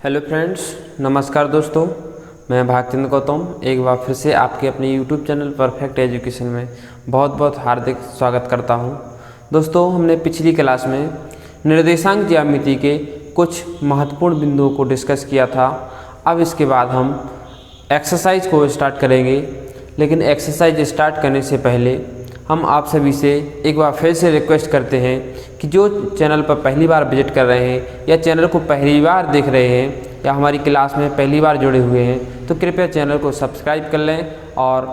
Hello friends, नमस्कार दोस्तों। मैं भागचंद्र गौतम एक बार फिर से आपके अपने यूट्यूब चैनल परफेक्ट एजुकेशन में बहुत बहुत हार्दिक स्वागत करता हूं। दोस्तों, हमने पिछली क्लास में निर्देशांक ज्यामिति के कुछ महत्वपूर्ण बिंदुओं को डिस्कस किया था। अब इसके बाद हम एक्सरसाइज को स्टार्ट करेंगे, लेकिन एक्सरसाइज स्टार्ट करने से पहले हम आप सभी से एक बार फिर से रिक्वेस्ट करते हैं कि जो चैनल पर पहली बार विजिट कर रहे हैं या चैनल को पहली बार देख रहे हैं या हमारी क्लास में पहली बार जुड़े हुए हैं तो कृपया चैनल को सब्सक्राइब कर लें और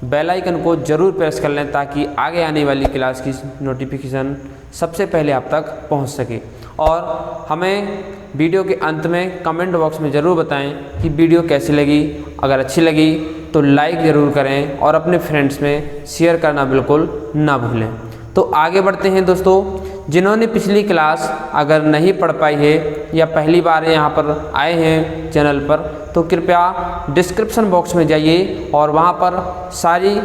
बेल आइकन को ज़रूर प्रेस कर लें ताकि आगे आने वाली क्लास की नोटिफिकेशन सबसे पहले आप तक पहुंच सके। और हमें वीडियो के अंत में कमेंट बॉक्स में ज़रूर बताएं कि वीडियो कैसी लगी। अगर अच्छी लगी तो लाइक ज़रूर करें और अपने फ्रेंड्स में शेयर करना बिल्कुल ना भूलें। तो आगे बढ़ते हैं दोस्तों। जिन्होंने पिछली क्लास अगर नहीं पढ़ पाई है या पहली बार यहाँ पर आए हैं चैनल पर, तो कृपया डिस्क्रिप्शन बॉक्स में जाइए और वहाँ पर सारी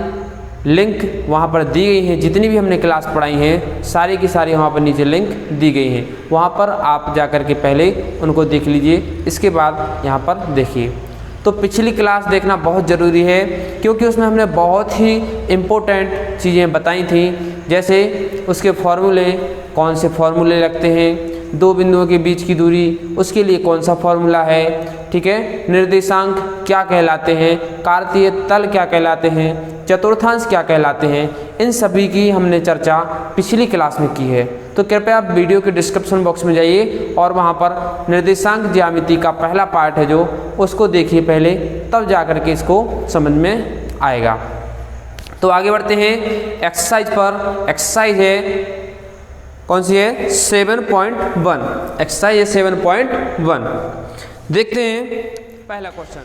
लिंक वहाँ पर दी गई हैं। जितनी भी हमने क्लास पढ़ाई हैं सारी की सारी वहाँ पर नीचे लिंक दी गई हैं। वहाँ पर आप जा कर के पहले उनको देख लीजिए, इसके बाद यहाँ पर देखिए। तो पिछली क्लास देखना बहुत ज़रूरी है क्योंकि उसमें हमने बहुत ही इम्पोर्टेंट चीज़ें बताई थी, जैसे उसके फॉर्मूले, कौन से फॉर्मूले लगते हैं, दो बिंदुओं के बीच की दूरी, उसके लिए कौन सा फॉर्मूला है, ठीक है, निर्देशांक क्या कहलाते हैं, कार्तीय तल क्या कहलाते हैं, चतुर्थांश क्या कहलाते हैं, इन सभी की हमने चर्चा पिछली क्लास में की है। तो कृपया आप वीडियो के डिस्क्रिप्शन बॉक्स में जाइए और वहाँ पर निर्देशांक ज्यामिति का पहला पार्ट है जो उसको देखिए पहले, तब जा कर के इसको समझ में आएगा। तो आगे बढ़ते हैं एक्सरसाइज पर। एक्सरसाइज है कौन सी है? 7.1। एक्सरसाइज है 7.1। देखते हैं पहला क्वेश्चन।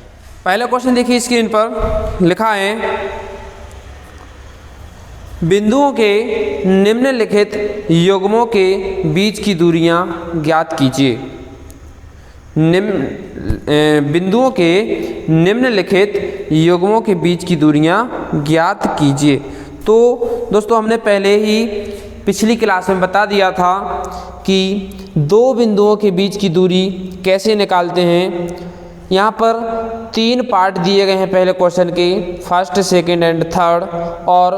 पहला क्वेश्चन देखिए स्क्रीन पर लिखा है, बिंदुओं के निम्नलिखित युग्मों के बीच की दूरियां ज्ञात कीजिए। बिंदुओं के निम्नलिखित युग्मों के बीच की दूरियां ज्ञात कीजिए। तो दोस्तों, हमने पहले ही पिछली क्लास में बता दिया था कि दो बिंदुओं के बीच की दूरी कैसे निकालते हैं। यहाँ पर तीन पार्ट दिए गए हैं पहले क्वेश्चन के, फर्स्ट, सेकंड एंड थर्ड, और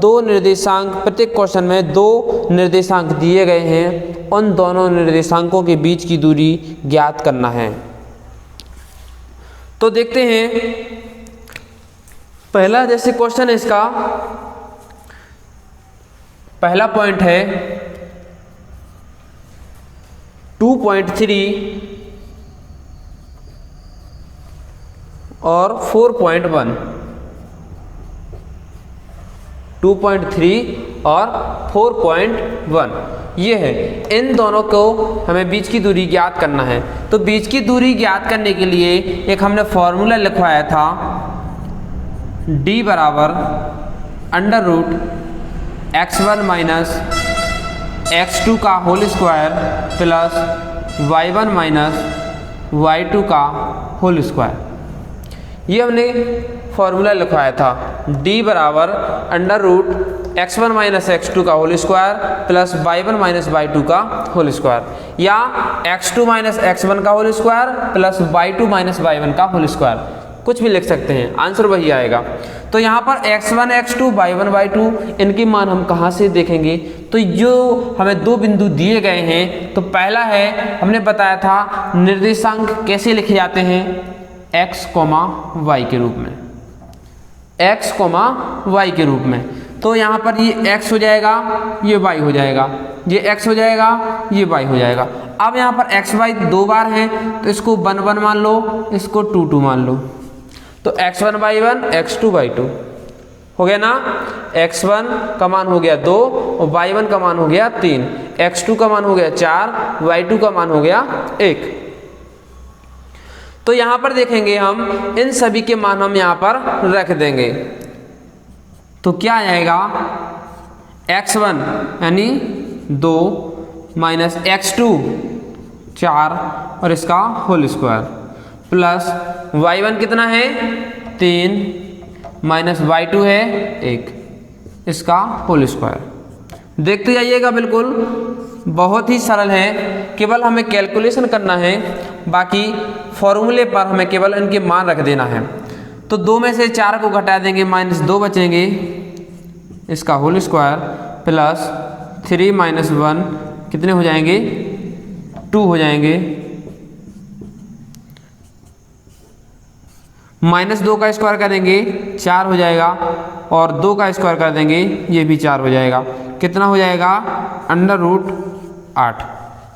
दो निर्देशांक, प्रत्येक क्वेश्चन में दो निर्देशांक दिए गए हैं। उन दोनों निर्देशांकों के बीच की दूरी ज्ञात करना है। तो देखते हैं पहला जैसे क्वेश्चन है, इसका पहला पॉइंट है 2.3 और 4.1। 2.3 और 4.1 ये है। इन दोनों को हमें बीच की दूरी ज्ञात करना है। तो बीच की दूरी ज्ञात करने के लिए एक हमने फॉर्मूला लिखवाया था, d बराबर √x1 माइनस x2 का whole square plus y1 minus y2 का होल स्क्वायर। ये हमने फॉर्मूला लिखवाया था, d बराबर √x1 माइनस x2 का whole square plus y1 minus y2 का होल स्क्वायर, या x2 माइनस x1 का whole square plus y2 minus y1 का होल स्क्वायर, कुछ भी लिख सकते हैं, आंसर वही आएगा। तो यहाँ पर x1 x2 y1 y2 इनकी मान हम कहाँ से देखेंगे? तो जो हमें दो बिंदु दिए गए हैं, तो पहला है, हमने बताया था निर्देशांक कैसे लिखे जाते हैं, x, y के रूप में, x, y के रूप में। तो यहाँ पर ये x हो जाएगा, ये y हो जाएगा, ये x हो जाएगा, ये y हो जाएगा। अब यहाँ पर x y दो बार हैं तो इसको 1 1 मान लो, इसको 2 2 मान लो। तो x1 y1 x2 y2 हो गया ना। x1 का मान हो गया 2 और y1 का मान हो गया 3, x2 का मान हो गया 4, y2 का मान हो गया 1। तो यहाँ पर देखेंगे हम इन सभी के मान हम यहाँ पर रख देंगे। तो क्या आएगा, x1 यानी 2 माइनस x2 4 और इसका होल स्क्वायर प्लस y1 कितना है 3 माइनस y2 है 1, इसका होल स्क्वायर। देखते जाइएगा बिल्कुल। बहुत ही सरल है, केवल हमें कैलकुलेशन करना है, बाकी फॉर्मूले पर हमें केवल इनके मान रख देना है। तो 2 में से 4 को घटा देंगे, -2 बचेंगे, इसका होल स्क्वायर प्लस 3 - 1 कितने हो जाएंगे, 2 हो जाएंगे, -2 का स्क्वायर करेंगे 4 हो जाएगा, और 2 का स्क्वायर कर देंगे ये भी 4 हो जाएगा। कितना हो जाएगा, √8।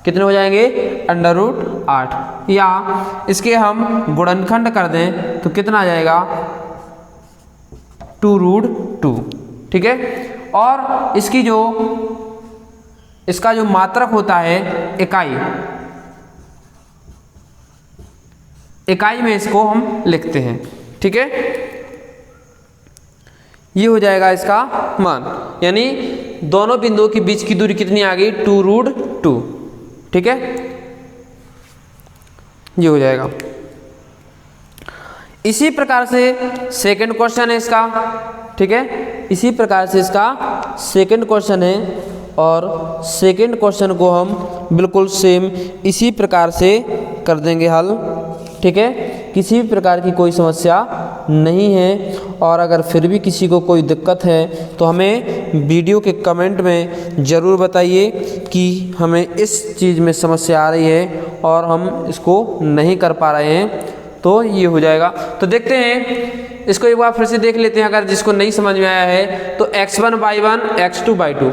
कितने हो जाएंगे, √8। या इसके हम गुणनखंड कर दें तो कितना आ जाएगा, 2√2। ठीक है। और इसका जो मात्रक होता है इकाई में इसको हम लिखते हैं। ठीक है, ये हो जाएगा इसका मान, यानी दोनों बिंदुओं के बीच की दूरी कितनी आ गई, 2√2। ठीक है, ये हो जाएगा। इसी प्रकार से सेकंड क्वेश्चन है इसका। ठीक है, इसी प्रकार से इसका सेकंड क्वेश्चन है, और सेकंड क्वेश्चन को हम बिल्कुल सेम इसी प्रकार से कर देंगे हल। ठीक है, किसी भी प्रकार की कोई समस्या नहीं है, और अगर फिर भी किसी को कोई दिक्कत है तो हमें वीडियो के कमेंट में ज़रूर बताइए कि हमें इस चीज़ में समस्या आ रही है और हम इसको नहीं कर पा रहे हैं, तो ये हो जाएगा। तो देखते हैं, इसको एक बार फिर से देख लेते हैं। अगर जिसको नहीं समझ में आया है तो x1/1 x2/2,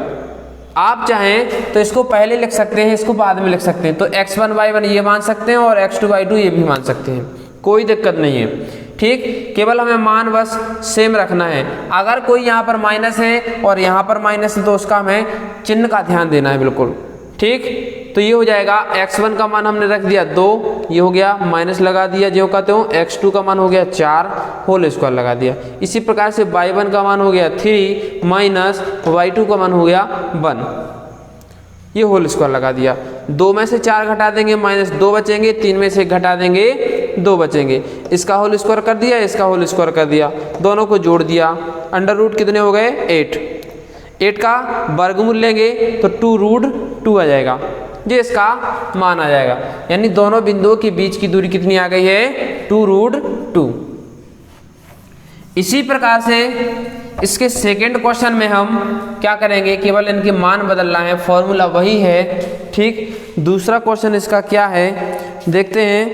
आप चाहें तो इसको पहले लिख सकते हैं, इसको बाद में लिख सकते हैं। तो x1/1 ये मान सकते हैं और x2/2 ये भी मान सकते हैं, कोई दिक्कत नहीं है। ठीक, केवल हमें मान बस सेम रखना है। अगर कोई यहाँ पर माइनस है और यहाँ पर माइनस है तो उसका हमें चिन्ह का ध्यान देना है बिल्कुल। ठीक, तो ये हो जाएगा, x1 का मान हमने रख दिया 2, ये हो गया, माइनस लगा दिया जो कहते हो, x2 का मान हो गया 4, होल स्क्वायर लगा दिया। इसी प्रकार से y1 का मान हो गया 3 माइनस y2 का मान हो गया 1, ये होल स्क्वायर लगा दिया। 2 में से 4 घटा देंगे, -2 बचेंगे, 3 में से घटा देंगे 2 बचेंगे, इसका होल स्क्वायर कर दिया, इसका होल स्क्वायर कर दिया, दोनों को जोड़ दिया, √, कितने हो गए, 8 का वर्गमूल लेंगे तो 2√2 आ जाएगा, ये इसका मान आ जाएगा। यानी दोनों बिंदुओं के बीच की दूरी कितनी आ गई है, 2√2। इसी प्रकार से इसके सेकंड क्वेश्चन में हम क्या करेंगे, केवल इनके मान बदलना है, फॉर्मूला वही है। ठीक, दूसरा क्वेश्चन इसका क्या है देखते हैं।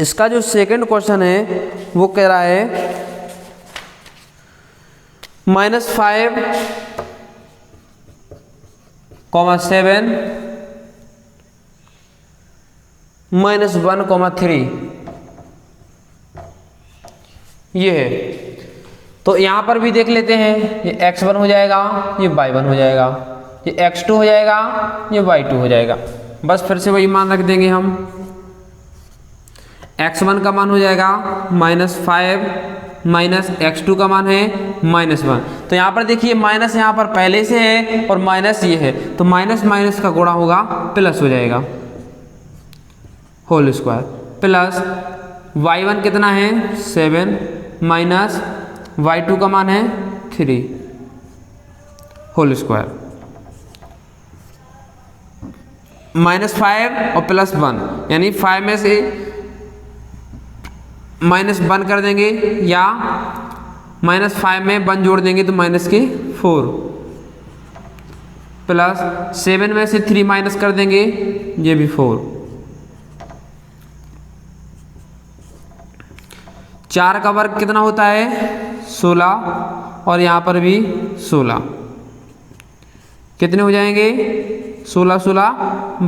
इसका जो सेकंड क्वेश्चन है वो कह रहा है -5, 7 -1, 3, ये है। तो यहाँ पर भी देख लेते हैं, ये x1 हो जाएगा, ये y1 हो जाएगा, ये x2 हो जाएगा, ये y2 हो जाएगा। बस फिर से वही मान रख देंगे हम। x1 का मान हो जाएगा -5 माइनस x2 का मान है -1। तो यहाँ पर देखिए माइनस यहाँ पर पहले से है और माइनस ये है, तो माइनस माइनस का गुणा होगा प्लस हो जाएगा, होल स्क्वायर, प्लस y1 कितना है 7 माइनस y2 का मान है 3 होल स्क्वायर, -5 और +1 यानी 5 में से -1 कर देंगे या -5 में 1 जोड़ देंगे तो -4 प्लस 7 में से 3 माइनस कर देंगे ये भी 4, 4 का वर्ग कितना होता है 16 और यहाँ पर भी 16, कितने हो जाएंगे 16 16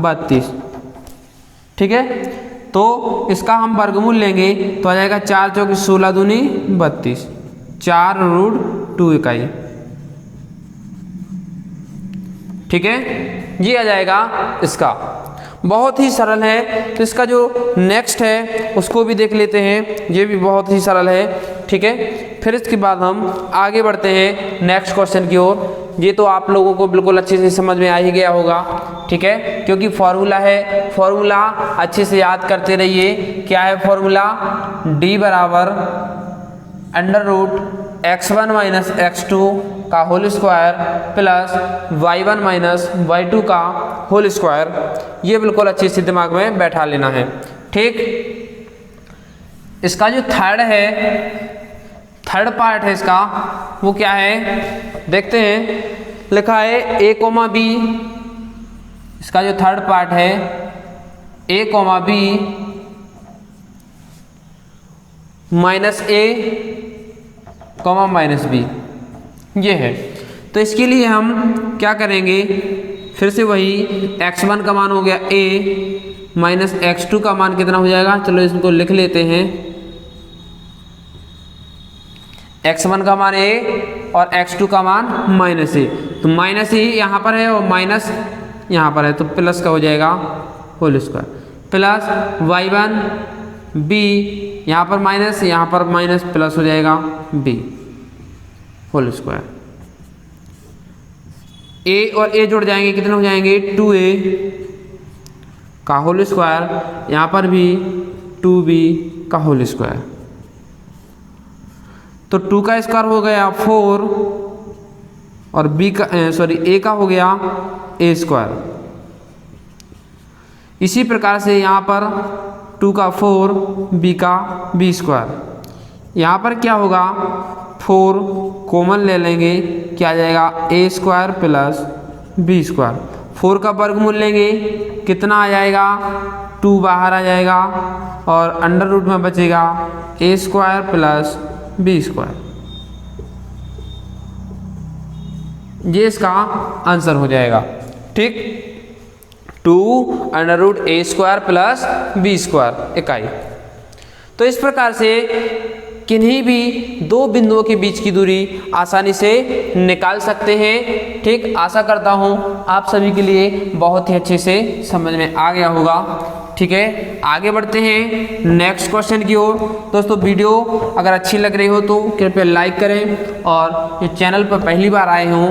32। ठीक है, तो इसका हम वर्गमूल लेंगे तो आ जाएगा 4 चौके 16 दूनी 32, 4√2 इकाई। ठीक है, ये आ जाएगा इसका, बहुत ही सरल है। तो इसका जो नेक्स्ट है उसको भी देख लेते हैं, ये भी बहुत ही सरल है। ठीक है, फिर इसके बाद हम आगे बढ़ते हैं नेक्स्ट क्वेश्चन की ओर। ये तो आप लोगों को बिल्कुल अच्छे से समझ में आ ही गया होगा, ठीक है, क्योंकि फॉर्मूला है, फॉर्मूला अच्छे से याद करते रहिए। क्या है फॉर्मूला, D = √x1 - x2 का whole square plus y1 minus y2 का होल स्क्वायर। ये बिल्कुल अच्छे से दिमाग में बैठा लेना है। ठीक, इसका जो थर्ड पार्ट है इसका, वो क्या है देखते हैं। लिखा है a कोमा b, इसका जो थर्ड पार्ट है a comma b minus a comma minus b, ये है। तो इसके लिए हम क्या करेंगे, फिर से वही x1 का मान हो गया a माइनस x2 का मान कितना हो जाएगा, चलो इसको लिख लेते हैं। x1 का मान a और x2 का मान माइनस a, तो माइनस a यहाँ पर है और माइनस यहाँ पर है, तो प्लस का हो जाएगा whole square plus y1 b, यहाँ पर माइनस यहाँ पर माइनस, प्लस हो जाएगा b होल स्क्वायर। a और a जुड़ जाएंगे, कितने हो जाएंगे 2a का होल स्क्वायर, यहाँ पर भी 2b का होल स्क्वायर। तो 2 का स्क्वायर हो गया 4 और b का a का हो गया a स्क्वायर। इसी प्रकार से यहाँ पर 2 का 4, b का b स्क्वायर। यहाँ पर क्या होगा, 4 कॉमन ले लेंगे, क्या आ जाएगा a square plus b square. 4 का वर्गमूल लेंगे, कितना आ जाएगा 2 बाहर आ जाएगा और अंडर रूट में बचेगा a square plus b square. ये इसका आंसर हो जाएगा। ठीक, 2 under root a square plus b square इकाई। तो इस प्रकार से किन्हीं भी दो बिंदुओं के बीच की दूरी आसानी से निकाल सकते हैं। ठीक, आशा करता हूँ आप सभी के लिए बहुत ही अच्छे से समझ में आ गया होगा। ठीक है, आगे बढ़ते हैं नेक्स्ट क्वेश्चन की ओर। दोस्तों, वीडियो अगर अच्छी लग रही हो तो कृपया लाइक करें और जो चैनल पर पहली बार आए हों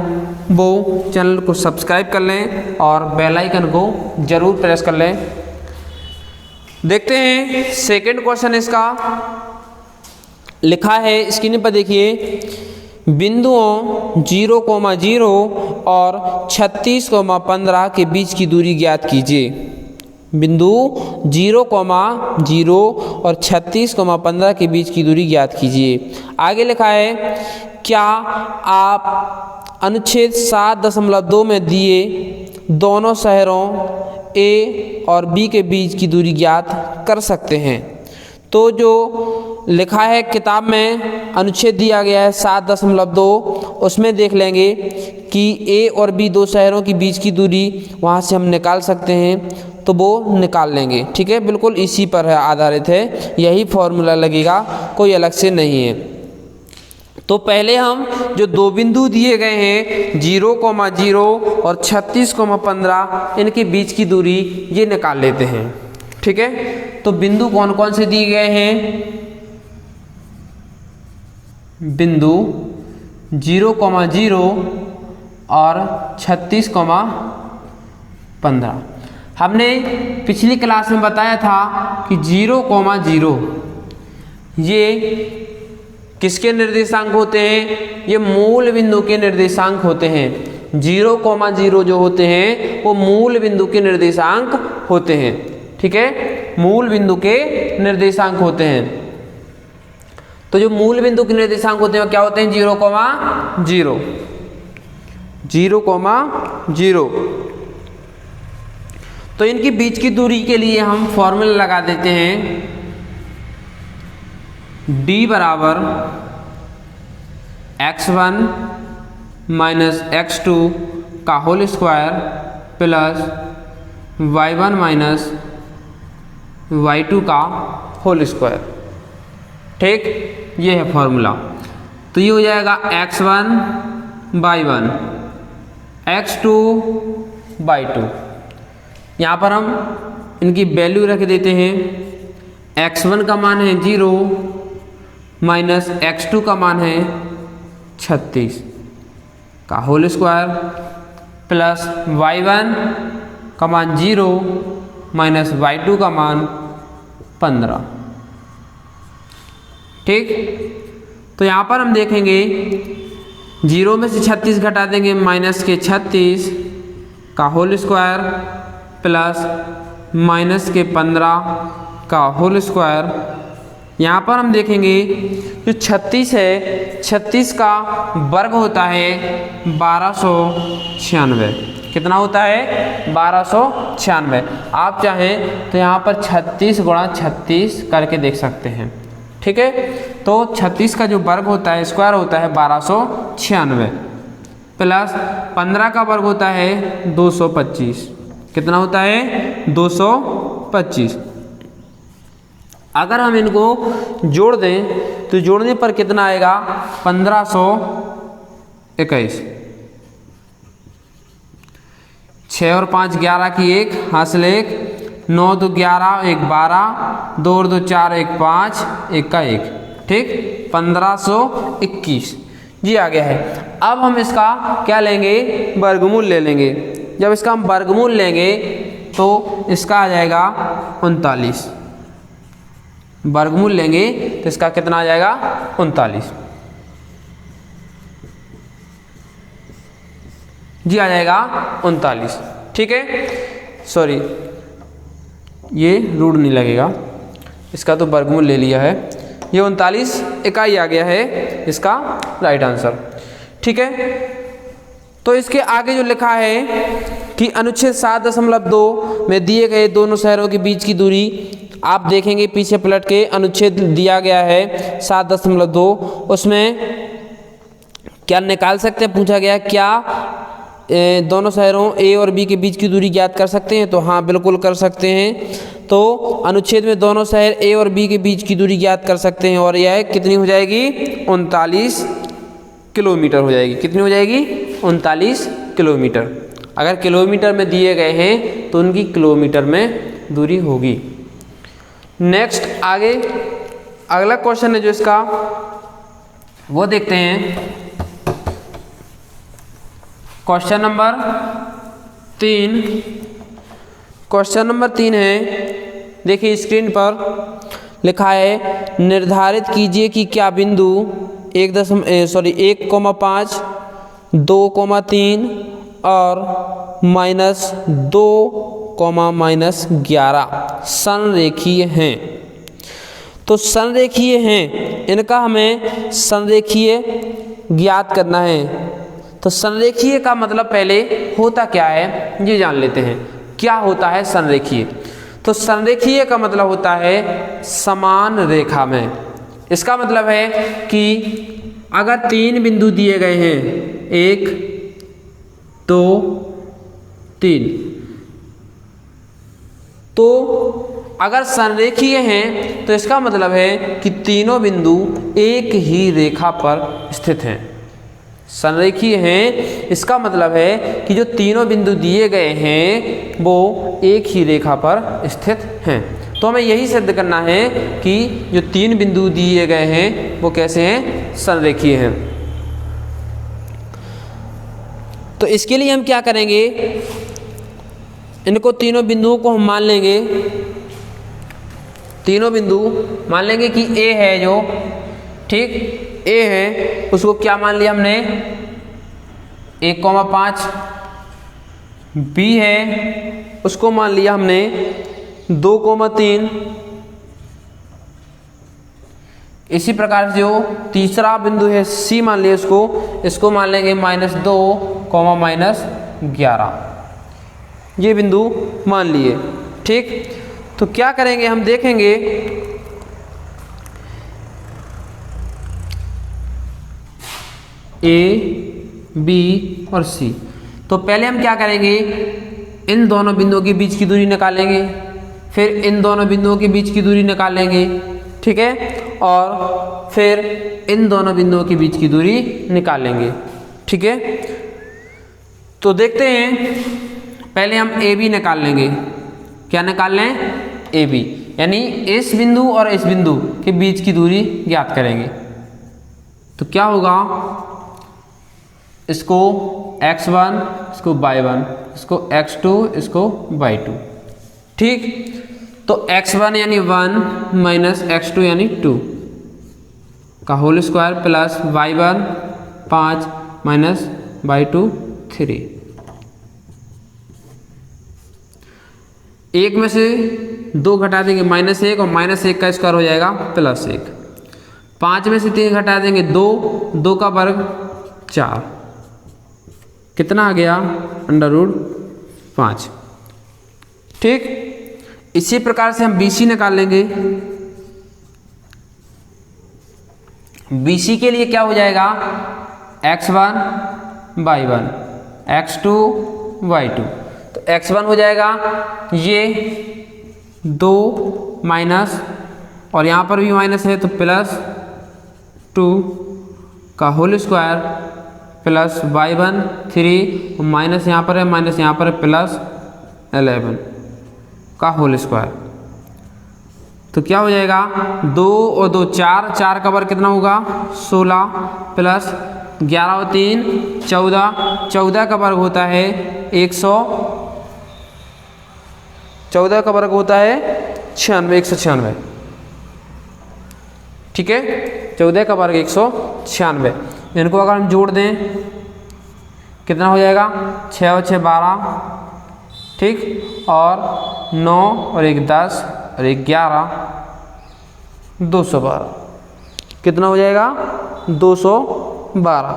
वो चैनल को सब्सक्राइब कर लें और बेल आइकन को जरूर प्रेस कर लें। देखते हैं सेकंड क्वेश्चन। इसका लिखा है स्क्रीन पर देखिए, बिंदुओं 0,0 और 36,15 के बीच की दूरी ज्ञात कीजिए। बिंदु 0,0 और 36,15 के बीच की दूरी ज्ञात कीजिए। आगे लिखा है, क्या आप अनुच्छेद 7.2 में दिए दोनों शहरों A और B के बीच की दूरी ज्ञात कर सकते हैं। तो जो लिखा है किताब में अनुच्छेद दिया गया है 7.2, उसमें देख लेंगे कि A और B दो शहरों के बीच की दूरी वहाँ से हम निकाल सकते हैं, तो वो निकाल लेंगे। ठीक है, बिल्कुल इसी पर है, आधारित है, यही फॉर्मूला लगेगा, कोई अलग से नहीं है। तो पहले हम जो दो बिंदु दिए गए हैं 0,0 और 36,15, इनके बीच की दूरी ये निकाल लेते हैं। ठीक है, तो बिंदु कौन कौन से दिए गए हैं, बिंदु 0,0 और 36,15। हमने पिछली क्लास में बताया था कि 0,0 ये किसके निर्देशांक होते हैं, ये मूल बिंदु के निर्देशांक होते हैं। 0,0 जो होते हैं वो मूल बिंदु के निर्देशांक होते हैं। ठीक है, मूल बिंदु के निर्देशांक होते हैं। तो जो मूल बिंदु के निर्देशांक होते हैं वो क्या होते हैं, 0,0 0,0। तो इनकी बीच की दूरी के लिए हम फॉर्मूला लगा देते हैं, d बराबर x1 माइनस x2 का whole square plus y1 minus y2 का होल स्क्वायर। ठीक, ये है फॉर्मूला। तो ये हो जाएगा x1 बाई 1 x2 बाई 2। यहाँ पर हम इनकी वैल्यू रख देते हैं। x1 का मान है 0 माइनस x2 का मान है 36 का होल स्क्वायर प्लस y1 का मान 0 माइनस y2 का मान 15। ठीक, तो यहाँ पर हम देखेंगे 0 में से 36 घटा देंगे माइनस के 36 का होल स्क्वायर प्लस माइनस के 15 का होल स्क्वायर। यहाँ पर हम देखेंगे जो 36 है, 36 का वर्ग होता है 1296। कितना होता है? 1296। आप चाहें तो यहाँ पर 36 गुणा 36 करके देख सकते हैं। ठीक है, तो 36 का जो वर्ग होता है, स्क्वायर होता है 1296 प्लस 15 का वर्ग होता है 225। कितना होता है? 225। अगर हम इनको जोड़ दें तो जोड़ने पर कितना आएगा? 1521। 6 और 5 11 की 1 हासिल 1, 9 2 11 1 12, 2 और 2 4 1 5, 1 का 1। ठीक, 1521 जी आ गया है। अब हम इसका क्या लेंगे? वर्गमूल ले लेंगे। जब इसका हम वर्गमूल लेंगे तो इसका आ जाएगा 39। वर्गमूल लेंगे तो इसका कितना आ जाएगा? 39 जी आ जाएगा 39। ठीक है, सॉरी ये रूट नहीं लगेगा, इसका तो वर्गमूल ले लिया है। ये 39 इकाई आ गया है इसका राइट आंसर। ठीक है, तो इसके आगे जो लिखा है कि अनुच्छेद 7.2 में दिए गए दोनों शहरों के बीच की दूरी, आप देखेंगे पीछे पलट के अनुच्छेद दिया गया है 7.2, उसमें क्या निकाल सकते हैं? पूछा गया क्या दोनों शहरों ए और बी के बीच की दूरी ज्ञात कर सकते हैं? तो हाँ, बिल्कुल कर सकते हैं। तो अनुच्छेद में दोनों शहर ए और बी के बीच की दूरी ज्ञात कर सकते हैं और यह कितनी हो जाएगी? 39 किलोमीटर हो जाएगी। कितनी हो जाएगी? 39 किलोमीटर। अगर किलोमीटर में दिए गए हैं तो उनकी किलोमीटर में दूरी होगी। नेक्स्ट आगे अगला क्वेश्चन है जो इसका, वो देखते हैं। Question number 3। क्वेश्चन नंबर 3 है, देखिए स्क्रीन पर लिखा है निर्धारित कीजिए कि क्या बिंदु 1.5, 2,3 और -2, -11 संरेखीय हैं। तो संरेखीय हैं, इनका हमें संरेखीय ज्ञात करना है। तो संरेखीय का मतलब पहले होता क्या है ये जान लेते हैं। क्या होता है संरेखीय? तो संरेखीय का मतलब होता है समान रेखा में। इसका मतलब है कि अगर 3 बिंदु दिए गए हैं, 1 2 3, तो अगर संरेखीय हैं तो इसका मतलब है कि तीनों बिंदु एक ही रेखा पर स्थित हैं। संरेखीय हैं, इसका मतलब है कि जो तीनों बिंदु दिए गए हैं वो एक ही रेखा पर स्थित हैं। तो हमें यही सिद्ध करना है कि जो 3 बिंदु दिए गए हैं वो कैसे हैं? संरेखीय हैं। तो इसके लिए हम क्या करेंगे? इनको तीनों बिंदुओं को हम मान लेंगे, तीनों बिंदु मान लेंगे कि ए है जो, ठीक, ए है, उसको क्या मान लिया हमने? 1,5। बी है, उसको मान लिया हमने 2,3। इसी प्रकार से जो तीसरा बिंदु है सी मान लिया इसको मान लेंगे -2, -11। ये बिंदु मान लिए। ठीक, तो क्या करेंगे? हम देखेंगे ए, बी और सी। तो पहले हम क्या करेंगे? इन दोनों बिंदुओं के बीच की दूरी निकालेंगे, फिर इन दोनों बिंदुओं के बीच की दूरी निकालेंगे, ठीक है, और फिर इन दोनों बिंदुओं के बीच की दूरी निकालेंगे। ठीक है, तो देखते हैं। पहले हम ए बी निकाल लेंगे। क्या निकाल लें? ए बी, यानी इस बिंदु और इस बिंदु के बीच की दूरी ज्ञात करेंगे। तो क्या होगा? इसको x1, इसको y1, इसको x2, इसको y2। ठीक, तो x1 यानी 1 माइनस x2 यानी 2 का whole square plus y1 5 minus by two 3। एक में से 2 घटा देंगे -1 और -1 का स्क्वायर हो जाएगा +1। 5 में से 3 घटा देंगे 2 का वर्ग 4, कितना आ गया √5। ठीक, इसी प्रकार से हम BC निकाल लेंगे। BC के लिए क्या हो जाएगा x1 y1 x2 y2। तो x1 हो जाएगा ये 2 माइनस, और यहाँ पर भी माइनस है तो +2 का whole square plus y1 3, minus यहाँ पर है, माइनस यहाँ पर है, +11 का होल स्क्वायर। तो क्या हो जाएगा 2 और 2 4, 4 का वर्ग कितना होगा 16 प्लस 11 और 3 14, 14 का वर्ग होता है 100, 14 का वर्ग होता है 196। ठीक है, 14 का वर्ग 196। इनको अगर हम जोड़ दें कितना हो जाएगा 6 और 6 12, ठीक, और 9 और 1 10 और 1 11, 212। कितना हो जाएगा 212।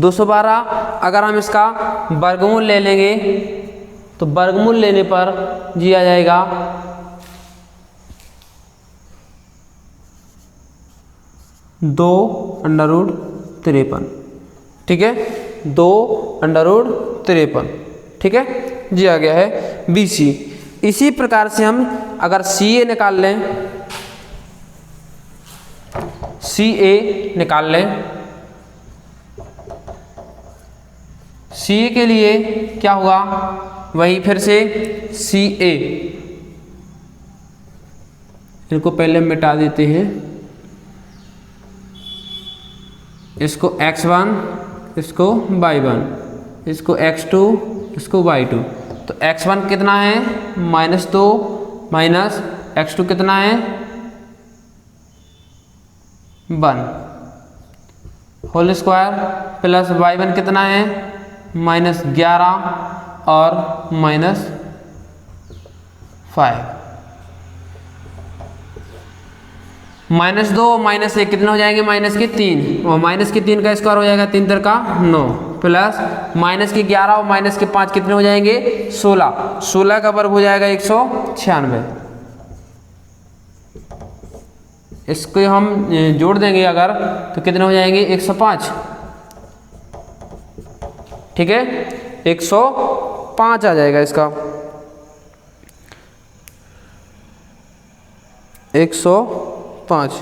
212 अगर हम इसका वर्गमूल ले लेंगे तो वर्गमूल लेने पर जी आ जाएगा 2√53। ठीक है, 2√53। ठीक है जी, आ गया है BC। इसी प्रकार से हम अगर CA निकाल लें, CA निकाल लें, CA के लिए क्या हुआ वही फिर से CA, इनको पहले मिटा देते हैं, इसको x1, इसको y1, इसको x2, इसको y2। तो x1 कितना है -2 माइनस x2 कितना है 1 होल स्क्वायर प्लस y1 कितना है -11 और -5। -2 -1 कितने हो जाएंगे -3, और -3 का स्क्वायर हो जाएगा 3 का 9 प्लस -11 और -5 कितने हो जाएंगे 16, 16 का वर्ग हो जाएगा 196। इसको हम जोड़ देंगे अगर तो कितने हो जाएंगे 105। ठीक है, 105 आ जाएगा इसका, 105।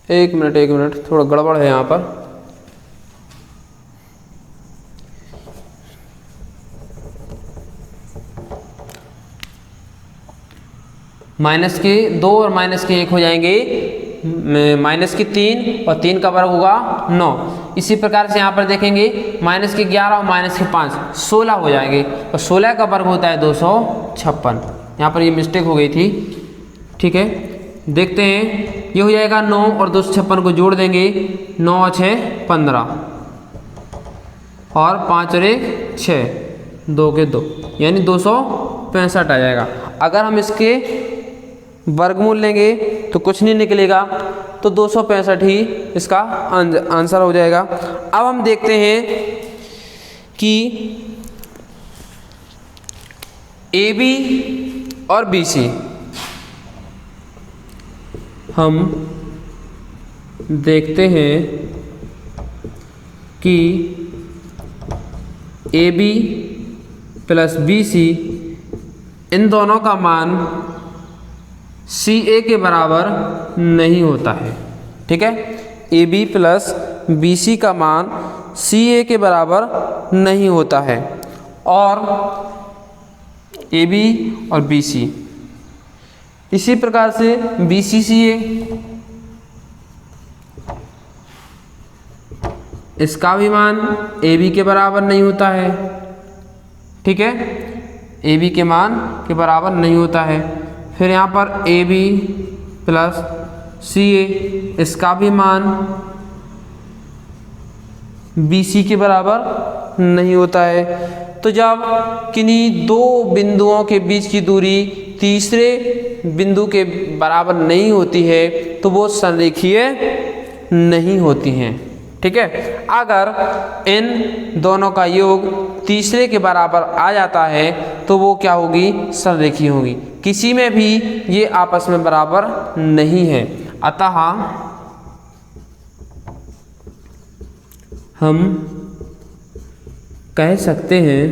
एक मिनट थोड़ा गड़बड़ है यहाँ पर। -2 और -1 हो जाएंगे -3 और 3 का वर्ग होगा 9। इसी प्रकार से यहाँ पर देखेंगे -11 और -5 16 हो जाएंगे, और 16 का वर्ग होता है 256। यहाँ पर ये मिस्टेक हो गई थी। ठीक है, देखते हैं, ये हो जाएगा 9 और 256 को जोड़ देंगे, 9 और 6 15 और 5 और 1 6, 2 के 2 यानी 265 आ जाएगा। अगर हम इसके वर्गमूल लेंगे तो कुछ नहीं निकलेगा, तो 265 ही इसका आंसर हो जाएगा। अब हम देखते हैं कि AB और BC, हम देखते हैं कि AB प्लस BC इन दोनों का मान CA के बराबर नहीं होता है। ठीक है, AB प्लस BC का मान CA के बराबर नहीं होता है, और AB और BC इसी प्रकार से BCCA, इसका भी मान AB के बराबर नहीं होता है। ठीक है, AB के मान के बराबर नहीं होता है। फिर यहाँ पर AB प्लस CA, इसका भी मान BC के बराबर नहीं होता है। तो जब किन्हीं दो बिंदुओं के बीच की दूरी तीसरे बिंदु के बराबर नहीं होती है तो वो संरेखीय नहीं होती हैं। ठीक है, अगर इन दोनों का योग तीसरे के बराबर आ जाता है तो वो क्या होगी, संरेखीय होगी। किसी में भी ये आपस में बराबर नहीं है, अतः हम कह सकते हैं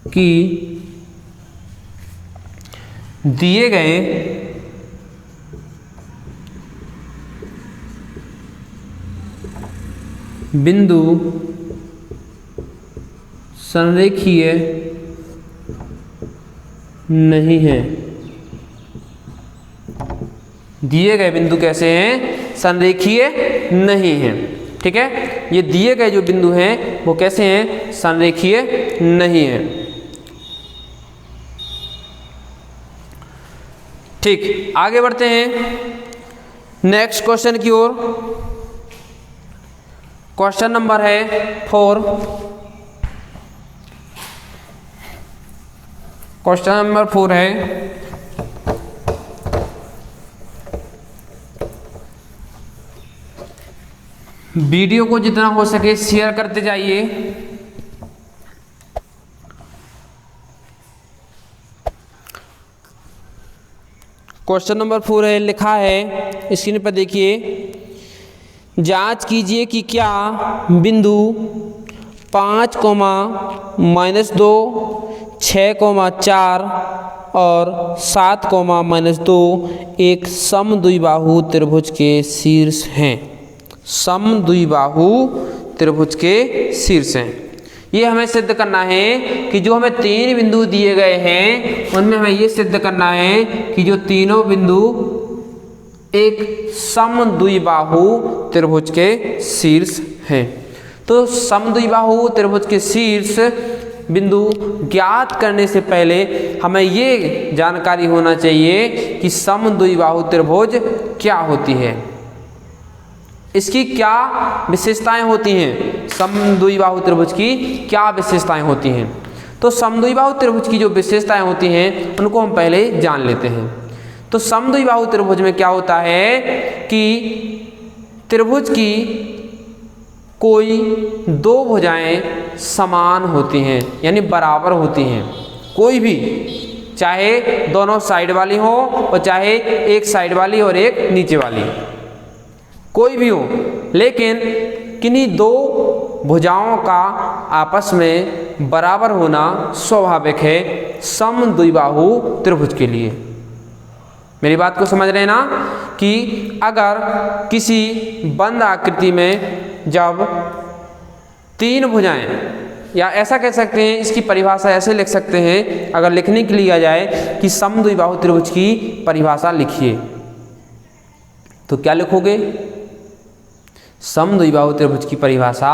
कि दिए गए बिंदु संरेखीय नहीं है। दिए गए बिंदु कैसे हैं, संरेखीय नहीं हैं। ठीक है, ये दिए गए जो बिंदु हैं वो कैसे हैं, संरेखीय नहीं हैं। ठीक, आगे बढ़ते हैं नेक्स्ट क्वेश्चन की ओर। क्वेश्चन नंबर है 4। क्वेश्चन नंबर 4 है, वीडियो को जितना हो सके शेयर करते जाइए। क्वेश्चन नंबर 4 है, लिखा है स्क्रीन पर देखिए, जांच कीजिए कि क्या बिंदु 5, -2, 6, 4 और 7, -2 एक समद्विबाहु त्रिभुज के शीर्ष हैं। समद्विबाहु त्रिभुज के शीर्ष हैं। ये हमें सिद्ध करना है कि जो हमें 3 बिंदु दिए गए हैं उनमें हमें ये सिद्ध करना है कि जो तीनों बिंदु एक समद्विबाहु त्रिभुज के शीर्ष हैं। तो समद्विबाहु त्रिभुज के शीर्ष बिंदु ज्ञात करने से पहले हमें ये जानकारी होना चाहिए कि समद्विबाहु त्रिभुज क्या होती है, इसकी क्या विशेषताएं होती हैं, समद्विबाहु त्रिभुज की क्या विशेषताएं होती हैं। तो समद्विबाहु त्रिभुज की जो विशेषताएं होती हैं उनको हम पहले जान लेते हैं। तो समद्विबाहु त्रिभुज में क्या होता है कि त्रिभुज की कोई 2 भुजाएं समान होती हैं, यानी बराबर होती हैं। कोई भी, चाहे दोनों साइड वाली हो और चाहे एक साइड वाली और एक नीचे वाली, कोई भी हो, लेकिन किन्हीं 2 भुजाओं का आपस में बराबर होना स्वाभाविक है समद्विबाहु त्रिभुज के लिए। मेरी बात को समझ रहे हैं ना, कि अगर किसी बंद आकृति में जब 3 भुजाएं, या ऐसा कह सकते हैं, इसकी परिभाषा ऐसे लिख सकते हैं, अगर लिखने के लिए आ जाए कि समद्विबाहु त्रिभुज की परिभाषा लिखिए, तो क्या लिखोगे? समद्विबाहु त्रिभुज की परिभाषा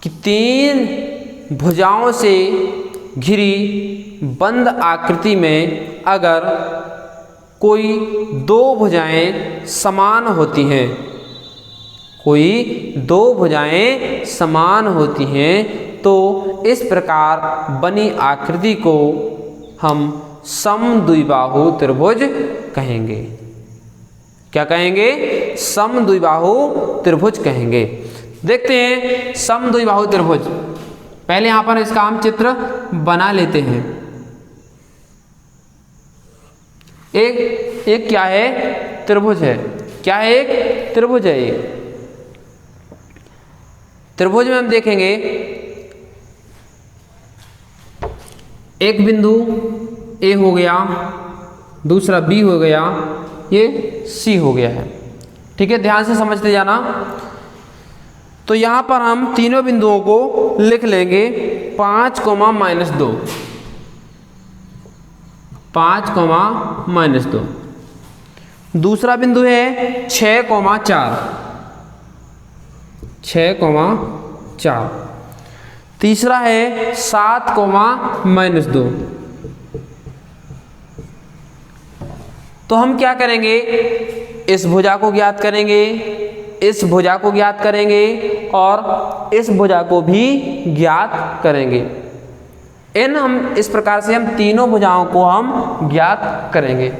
कि 3 भुजाओं से घिरी बंद आकृति में अगर कोई 2 भुजाएं समान होती हैं, कोई 2 भुजाएं समान होती हैं, तो इस प्रकार बनी आकृति को हम समद्विबाहु त्रिभुज कहेंगे। क्या कहेंगे? समद्विबाहु त्रिभुज कहेंगे। देखते हैं समद्विबाहु त्रिभुज। पहले यहां पर इसका हम चित्र बना लेते हैं। एक क्या है? त्रिभुज है। क्या है? एक त्रिभुज है। त्रिभुज में हम देखेंगे एक बिंदु ए हो गया, दूसरा बी हो गया, ये सी हो गया है। ठीक है, ध्यान से समझते जाना। तो यहां पर हम तीनों बिंदुओं को लिख लेंगे 5, -2, 5, -2। दूसरा बिंदु है 6, 4, 6, 4। तीसरा है 7, -2। तो हम क्या करेंगे, इस भुजा को ज्ञात करेंगे, इस भुजा को ज्ञात करेंगे और इस भुजा को भी ज्ञात करेंगे। हम इस प्रकार से हम तीनों भुजाओं को हम ज्ञात करेंगे।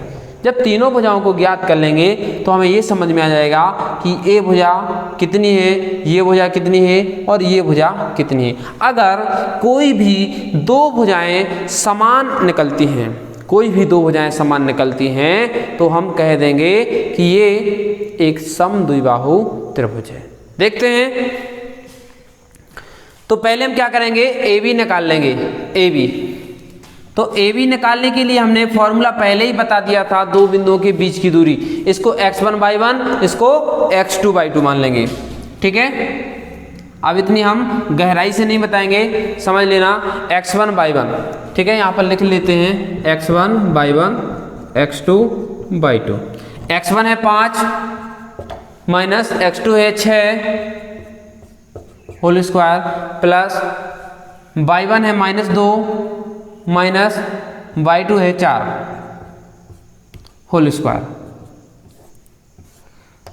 जब तीनों भुजाओं को ज्ञात कर लेंगे तो हमें ये समझ में आ जाएगा कि ये भुजा कितनी है, ये भुजा कितनी है और ये भुजा कितनी है। अगर कोई भी दो भुजाएं समान निकलती हैं, कोई भी दो भुजाएं समान निकलती हैं तो हम कह देंगे कि ये एक समद्विबाहु त्रिभुज है। देखते हैं, तो पहले हम क्या करेंगे, ए बी निकाल लेंगे। ए बी, तो ए बी निकालने के लिए हमने फॉर्मूला पहले ही बता दिया था, दो बिंदुओं के बीच की दूरी, इसको x1/1, इसको x2/2 मान लेंगे। ठीक है, अब इतनी हम गहराई से नहीं बताएंगे, समझ लेना x1/1। ठीक है, यहाँ पर लिख लेते हैं x1/1 x2/2। x1 है 5 माइनस x2 है 6 होल स्क्वायर प्लस y1 है -2 माइनस y2 है 4 होल स्क्वायर।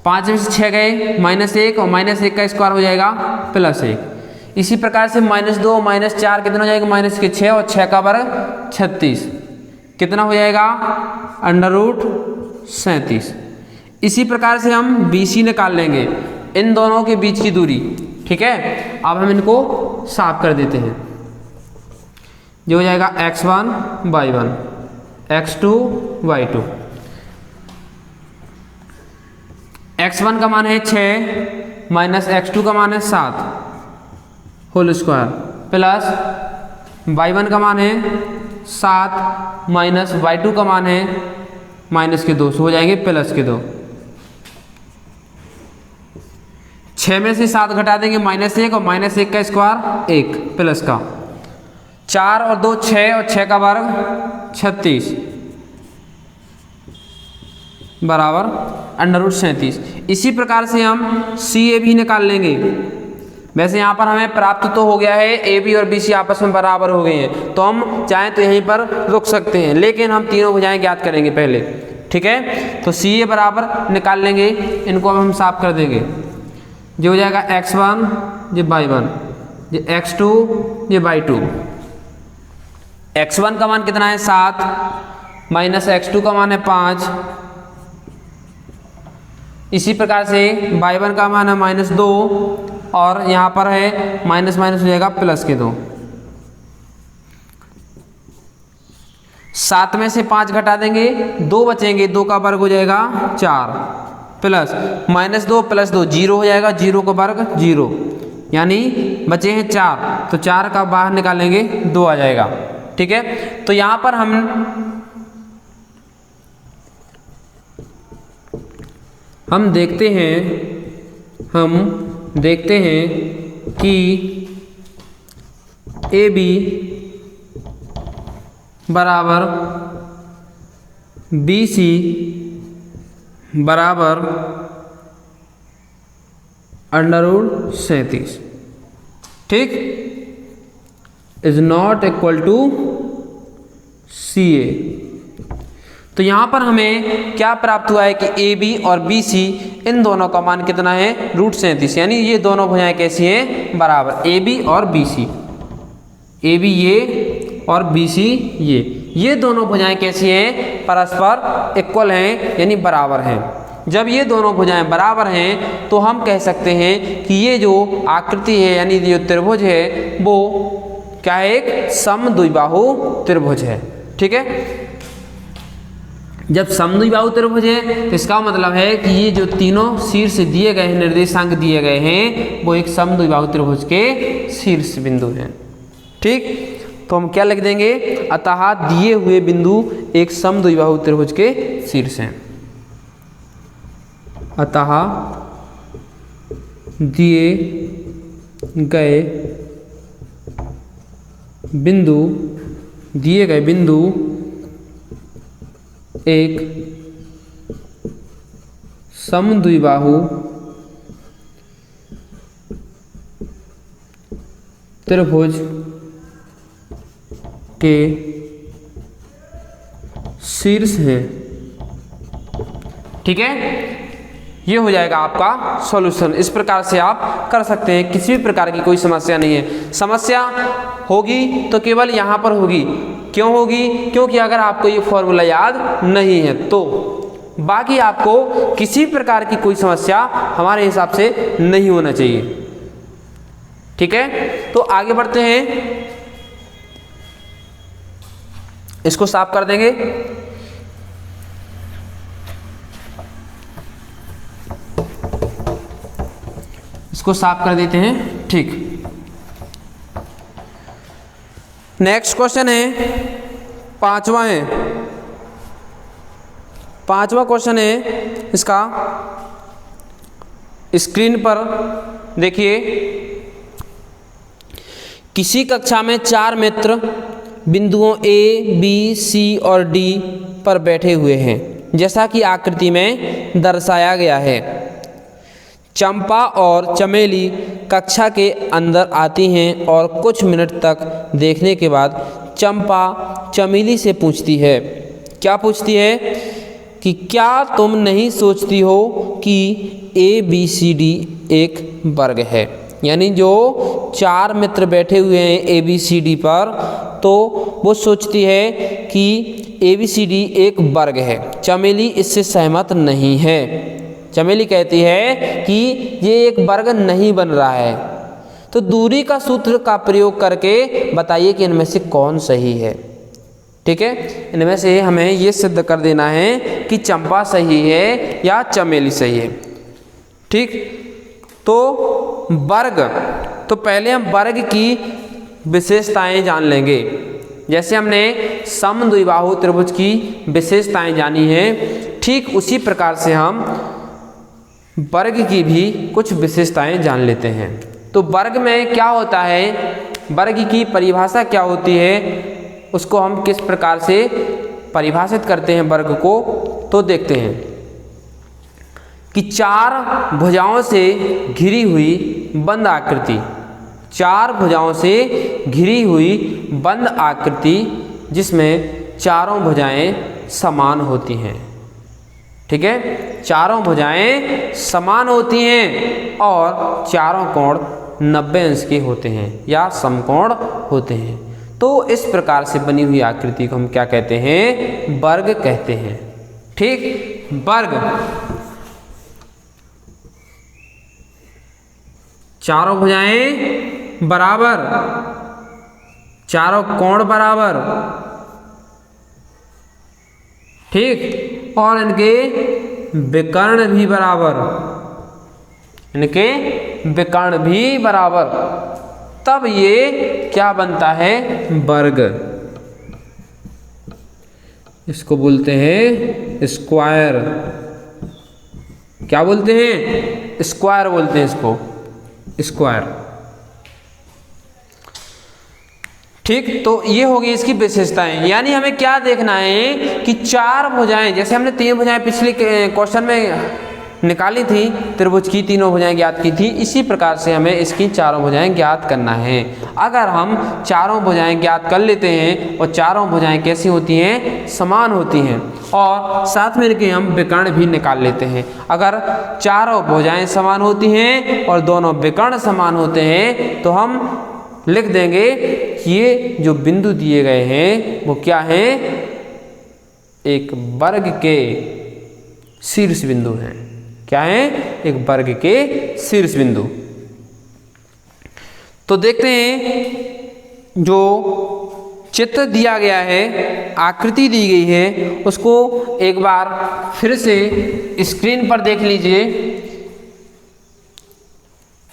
5 में से 6 गए -1 और -1 का स्क्वायर हो जाएगा +1। इसी प्रकार से -2 -4 कितना हो जाएगा, -6 और 6 का वर्ग 36 कितना हो जाएगा, √37। इसी प्रकार से हम BC निकाल लेंगे, इन दोनों के बीच की दूरी। ठीक है, अब हम इनको साफ कर देते हैं। जो हो जाएगा x1/1 x2/2। x1 का मान है 6 माइनस x2 का मान है 7 होल स्क्वायर प्लस y1 का मान है 7 माइनस y2 का मान है -2, हो जाएंगे +2। 6 में से 7 घटा देंगे -1 और -1 का स्क्वायर 1 प्लस का 4 और 2 6 और 6 का वर्ग 36 बराबर √37। इसी प्रकार से हम CA भी निकाल लेंगे। वैसे यहाँ पर हमें प्राप्त तो हो गया है, AB और BC आपस में बराबर हो गए हैं, तो हम चाहें तो यहीं पर रुक सकते हैं, लेकिन हम तीनों भुजाएं ज्ञात करेंगे पहले। ठीक है, तो CA बराबर निकाल लेंगे, इनको अब हम साफ कर देंगे। जो हो जाएगा x1 ये y1 ये x2 ये y2। x1 का मान कितना है 7 माइनस x2 का मान है 5। इसी प्रकार से y1 का मान है -2 और यहाँ पर है माइनस माइनस हो जाएगा +2। 7 में से 5 घटा देंगे 2 बचेंगे, 2 का वर्ग हो जाएगा 4 प्लस -2 + 2 0 हो जाएगा, 0 का वर्ग 0 यानी बचे हैं 4, तो 4 का बाहर निकालेंगे 2 आ जाएगा। ठीक है, तो यहाँ पर हम देखते हैं कि AB बराबर BC बराबर √37। ठीक, is not equal to CA। तो यहां पर हमें क्या प्राप्त हुआ है कि AB और BC इन दोनों का मान कितना है √37, यानी ये दोनों भुजाएं कैसी हैं बराबर, AB और BC, AB ये और BC ये दोनों भुजाएं कैसी हैं परस्पर इक्वल हैं यानी बराबर हैं। जब ये दोनों भुजाएं बराबर हैं तो हम कह सकते हैं कि ये जो आकृति है यानी जो त्रिभुज है वो क्या है, एक समद्विबाहु त्रिभुज है। ठीक है, जब समद्विबाहु त्रिभुज है तो इसका मतलब है कि ये जो तीनों शीर्ष दिए गए हैं, निर्देशांक दिए गए हैं, वो एक समद्विबाहु त्रिभुज के शीर्ष बिंदु हैं। ठीक, तो हम क्या लिख देंगे, अतः दिए हुए बिंदु एक समद्विबाहु त्रिभुज के शीर्ष हैं। अतः दिए गए बिंदु एक समद्विबाहु त्रिभुज के शीर्ष हैं। ठीक है, ये हो जाएगा आपका सॉल्यूशन। इस प्रकार से आप कर सकते हैं, किसी भी प्रकार की कोई समस्या नहीं है। समस्या होगी तो केवल यहाँ पर होगी। क्यों होगी? क्योंकि अगर आपको ये फॉर्मूला याद नहीं है तो बाकी आपको किसी प्रकार की कोई समस्या हमारे हिसाब से नहीं होना चाहिए। ठीक है, तो आगे बढ़ते हैं, इसको साफ कर देंगे। इसको साफ कर देते हैं। ठीक, नेक्स्ट क्वेश्चन है, पांचवा क्वेश्चन है इसका। स्क्रीन पर देखिए, किसी कक्षा में 4 मित्र बिंदुओं A, B, C और D पर बैठे हुए हैं, जैसा कि आकृति में दर्शाया गया है। चंपा और चमेली कक्षा के अंदर आती हैं और कुछ मिनट तक देखने के बाद चंपा चमेली से पूछती है, क्या पूछती है कि क्या तुम नहीं सोचती हो कि ABCD एक वर्ग है? यानी जो 4 मित्र बैठे हुए हैं ABCD पर, तो वो सोचती है कि ABCD एक वर्ग है। चमेली इससे सहमत नहीं है। चमेली कहती है कि ये एक वर्ग नहीं बन रहा है। तो दूरी का सूत्र का प्रयोग करके बताइए कि इनमें से कौन सही है। ठीक है, इनमें से हमें ये सिद्ध कर देना है कि चंपा सही है या चमेली सही है। ठीक, तो वर्ग, तो पहले हम वर्ग की विशेषताएं जान लेंगे। जैसे हमने समद्विबाहु त्रिभुज की विशेषताएं जानी है, ठीक उसी प्रकार से हम वर्ग की भी कुछ विशेषताएं जान लेते हैं। तो वर्ग में क्या होता है, वर्ग की परिभाषा क्या होती है, उसको हम किस प्रकार से परिभाषित करते हैं वर्ग को, तो देखते हैं कि 4 भुजाओं से घिरी हुई बंद आकृति, 4 भुजाओं से घिरी हुई बंद आकृति जिसमें चारों भुजाएं समान होती हैं। ठीक है, चारों भुजाएं समान होती हैं और चारों कोण 90 अंश के होते हैं या समकोण होते हैं। तो इस प्रकार से बनी हुई आकृति को हम क्या कहते हैं? वर्ग कहते हैं। ठीक, वर्ग चारों भुजाएं बराबर, चारों कोण बराबर, ठीक, और इनके विकर्ण भी बराबर, इनके विकर्ण भी बराबर, तब ये क्या बनता है? वर्ग। इसको बोलते हैं स्क्वायर। क्या बोलते हैं? स्क्वायर बोलते हैं इसको, स्क्वायर। ठीक, तो ये होगी इसकी विशेषताएं। यानी हमें क्या देखना है कि 4 भुजाएं, जैसे हमने 3 भुजाएं पिछले क्वेश्चन में निकाली थी, त्रिभुज की 3 भुजाएं ज्ञात की थी, इसी प्रकार से हमें इसकी 4 भुजाएं ज्ञात करना है। अगर हम चारों भुजाएं ज्ञात कर लेते हैं और चारों भुजाएं कैसी होती हैं? समान होती हैं, और साथ में इनके हम विकर्ण भी निकाल लेते हैं। अगर चारों भुजाएं समान होती हैं और दोनों विकर्ण समान होते हैं तो हम लिख देंगे कि ये जो बिंदु दिए गए हैं वो क्या हैं? एक वर्ग के शीर्ष बिंदु हैं। क्या है? एक वर्ग के शीर्ष बिंदु। तो देखते हैं, जो चित्र दिया गया है, आकृति दी गई है, उसको एक बार फिर से स्क्रीन पर देख लीजिए।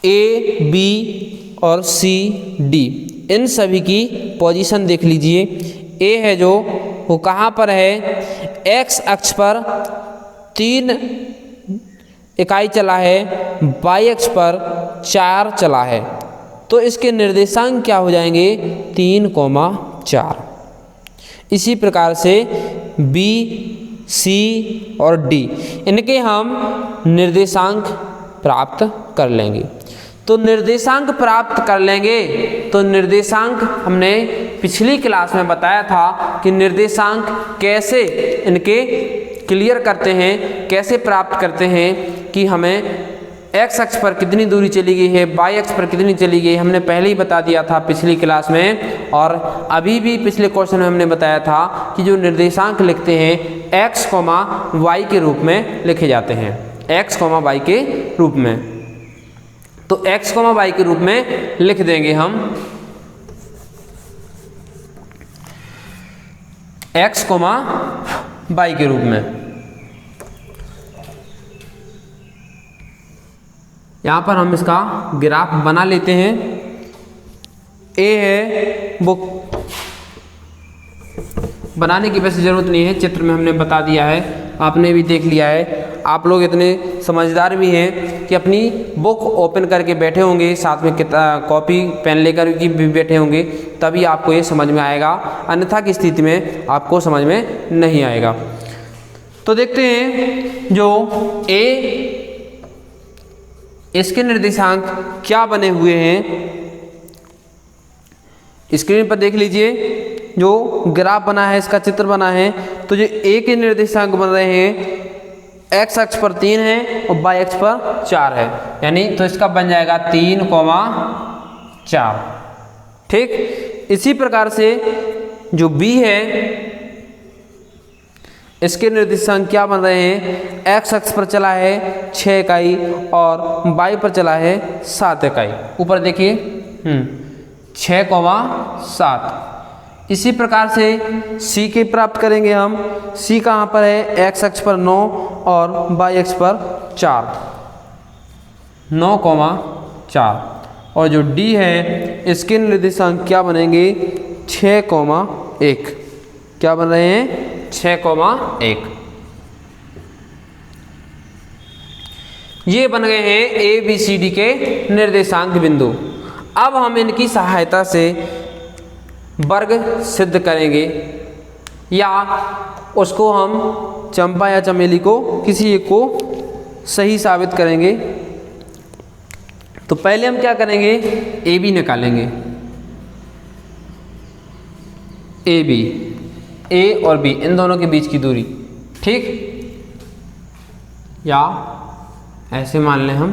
A, B और C, D, इन सभी की पोजीशन देख लीजिए। A है जो, वो कहाँ पर है? X अक्ष पर 3 इकाई चला है, Y अक्ष पर 4 चला है, तो इसके निर्देशांक क्या हो जाएंगे? 3,4। इसी प्रकार से B, C और D, इनके हम निर्देशांक प्राप्त कर लेंगे। तो निर्देशांक प्राप्त कर लेंगे, तो निर्देशांक हमने पिछली क्लास में बताया था कि निर्देशांक कैसे इनके क्लियर करते हैं, कैसे प्राप्त करते हैं कि हमें एक्स अक्ष पर कितनी दूरी चली गई है, वाई अक्ष पर कितनी चली गई, हमने पहले ही बता दिया था पिछली क्लास में। और अभी भी पिछले क्वेश्चन में हमने बताया था कि जो निर्देशांक लिखते हैं एक्स कॉमा वाई के रूप में लिखे जाते हैं, एक्स कॉमा वाई के रूप में। तो एक्स कॉमा वाई के रूप में लिख देंगे हम एक्स कॉमा वाई के रूप में। यहां पर हम इसका ग्राफ बना लेते हैं। ए है वो बनाने की वैसे ज़रूरत नहीं है, चित्र में हमने बता दिया है, आपने भी देख लिया है। आप लोग इतने समझदार भी हैं कि अपनी बुक ओपन करके बैठे होंगे, साथ में कॉपी पेन लेकर भी बैठे होंगे, तभी आपको ये समझ में आएगा, अन्यथा की स्थिति में आपको समझ में नहीं आएगा। तो देखते हैं जो ए इसके निर्देशांक क्या बने हुए हैं, स्क्रीन पर देख लीजिए। जो ग्राफ बना है, इसका चित्र बना है, तो जो ए के निर्देशांक बन रहे हैं एक्स अक्ष पर 3 है और वाई अक्ष पर 4 है, यानी तो इसका बन जाएगा 3,4। ठीक, इसी प्रकार से जो बी है इसके निर्देशांक क्या बन रहे हैं, एक्स अक्ष पर चला है 6 इकाई और वाई पर चला है 7 इकाई। ऊपर देखिए 6,7। इसी प्रकार से सी के प्राप्त करेंगे हम। सी कहाँ पर है, एक्स अक्ष पर 9 और वाई अक्ष पर 4, 9,4। और जो डी है इसके निर्देशांक क्या बनेंगे, 6,1। क्या बन रहे हैं, 6,1। ये बन गए हैं ए बी सी डी के निर्देशांक बिंदु। अब हम इनकी सहायता से वर्ग सिद्ध करेंगे, या उसको हम चंपा या चमेली को किसी एक को सही साबित करेंगे। तो पहले हम क्या करेंगे, ए बी निकालेंगे। ए बी, ए और बी इन दोनों के बीच की दूरी, ठीक, या ऐसे मान लें हम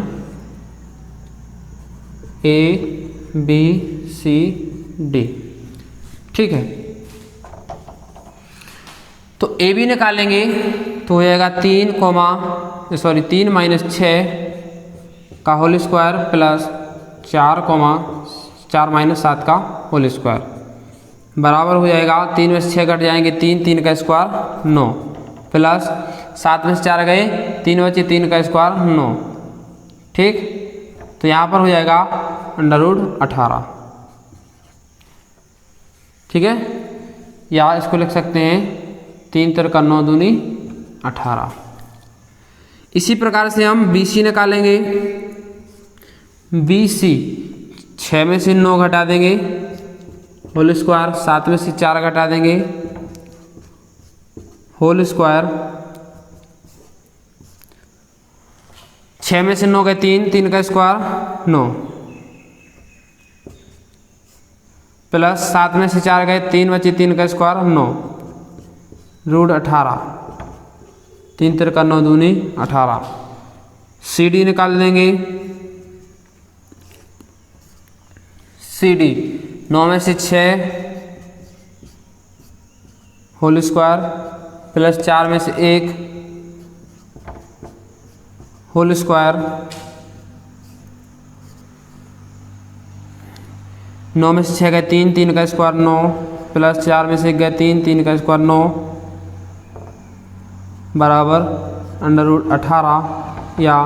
ए बी सी डी। ठीक है, तो ए बी निकालेंगे तो हो जाएगा 3 माइनस 6 का होल स्क्वायर प्लस 4 माइनस 7 का होल स्क्वायर बराबर हो जाएगा 3 में से 6 कट जाएंगे 3 का स्क्वायर 9 प्लस 7 में से 4 गए 3 बचे 3 का स्क्वायर 9। ठीक, तो यहाँ पर हो जाएगा √18। ठीक है, या इसको लिख सकते हैं 3 का 9 दूनी 18। इसी प्रकार से हम बी सी निकालेंगे। बी सी 6 में से 9 घटा देंगे होल स्क्वायर, 7 में से 4 घटा देंगे होल स्क्वायर, 6 में से 9 गए 3 का स्क्वायर 9 प्लस 7 में से 4 गए 3 बचे 3 का स्क्वायर 9 √18। 3 का 9 दूनी 18। सी डी निकाल देंगे। सी डी 9 में से 6 होल स्क्वायर प्लस 4 में से 1 होल स्क्वायर, 9 में से 6 गए 3 का स्क्वायर 9 प्लस 4 में से 1 गए 3 का स्क्वायर 9 बराबर √18 या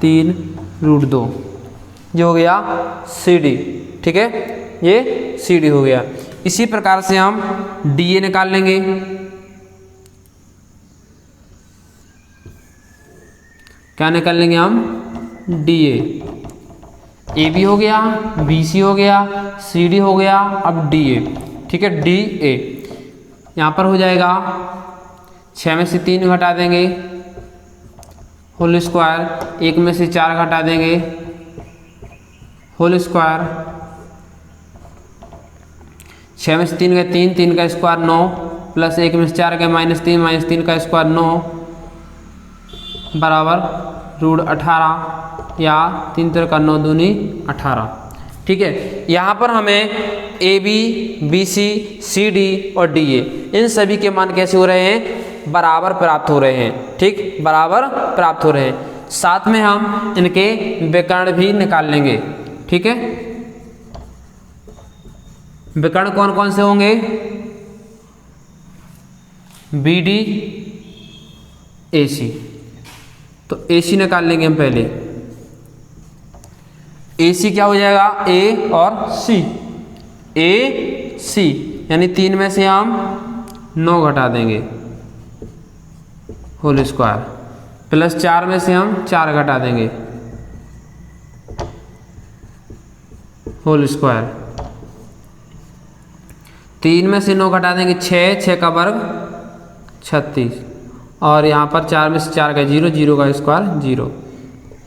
3√2। ये हो गया सी डी। ठीक है, ये सी डी हो गया। इसी प्रकार से हम डी ए निकाल लेंगे। क्या निकाल लेंगे हम, डी ए बी हो गया, बी सी हो गया, सी डी हो गया, अब डी ए। ठीक है, डी ए यहाँ पर हो जाएगा 6 में से 3 घटा देंगे होल स्क्वायर, 1 में से 4 घटा देंगे होल स्क्वायर, 6 में से 3 गए 3 का स्क्वायर 9 प्लस 1 में से 4 गए -3 का स्क्वायर 9 बराबर √18 या 3 3 का 9 दूनी 18। ठीक है, यहाँ पर हमें AB, BC, CD और DA इन सभी के मान कैसे हो रहे हैं, बराबर प्राप्त हो रहे हैं। ठीक, बराबर प्राप्त हो रहे हैं। साथ में हम इनके विकर्ण भी निकाल लेंगे। ठीक है, विकर्ण कौन कौन से होंगे, BD, AC। तो AC निकाल लेंगे हम पहले। AC क्या हो जाएगा, A और C, AC यानी 3 में से हम 9 घटा देंगे होल स्क्वायर, प्लस 4 में से हम 4 घटा देंगे होल स्क्वायर, 3 में से 9 घटा देंगे 6 का वर्ग 36 और यहाँ पर 4 में से 4 का 0, 0 का स्क्वायर 0।